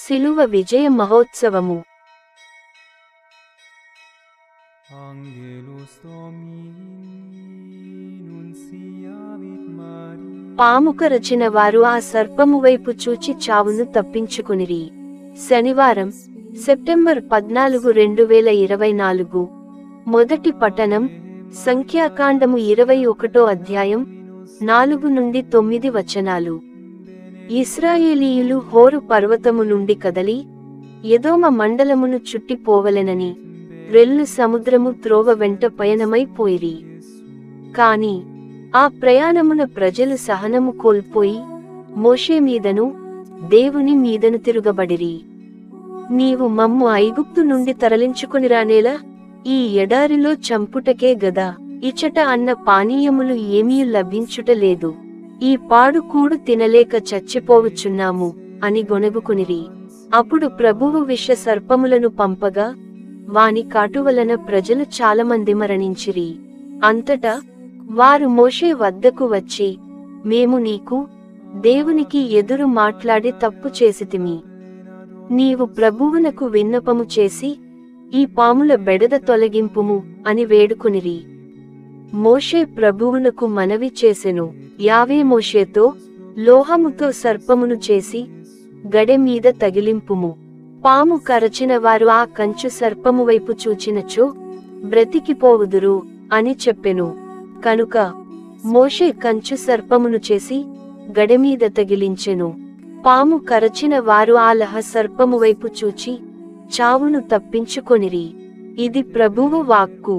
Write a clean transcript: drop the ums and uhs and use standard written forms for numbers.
శిలువ విజయ మహోత్సవము. పాము కరచిన వారు ఆ సర్పము వైపు చూచి చావును తప్పించుకునిరి. శనివారం, సెప్టెంబర్ 14, 2024. మొదటి పఠనం సంఖ్యాకాండము 21వ అధ్యాయం 4 నుండి 9 వచనాలు. ఇశ్రాయేలీయులు హోరు పర్వతము నుండి కదలి ఎదోమ మండలమును చుట్టిపోవలెనని రెల్లు సముద్రము త్రోవ వెంట పయనమైపోయిరి. కాని ఆ ప్రయాణమున ప్రజలు సహనము కోల్పోయి మోషే మీదను దేవుని మీదను తిరుగబడిరి. నీవు మమ్ము ఐగుప్తు నుండి తరలించుకొనిరానేలా, ఈ ఎడారిలో చంపుటకే గదా ఇచట అన్న పానీయములు ఏమీ లభించుటలేదు. ఈ పాడు కూడు తినలేక చచ్చిపోవచ్చున్నాము అని గొణగుకునిరి. అప్పుడు ప్రభువు విష సర్పములను పంపగా వాని కాటువలన ప్రజలు చాలామంది మరణించిరి. అంతటా వారు మోషే వద్దకు వచ్చి, మేము నీకు దేవునికి ఎదురు మాట్లాడి తప్పు చేసితిమి. నీవు ప్రభువునకు విన్నపము చేసి ఈ పాముల బెడద తొలగింపుము అని వేడుకునిరి. మోషే ప్రభువునకు మనవి చేసెను. యావే మోషేతో, లోహముతో సర్పమును చేసి గడె మీద తగిలింపుము. పాము కరచిన వారు ఆ కంచు సర్పము వైపు చూచినచో బ్రతికిపోవుదురు అని చెప్పెను. కనుక మోషే కంచు సర్పమును చేసి గడెమీద తగిలించెను. పాము కరచిన వారు ఆ లహ సర్పము వైపు చూచి చావును తప్పించుకొనిరి. ఇది ప్రభువు వాక్కు.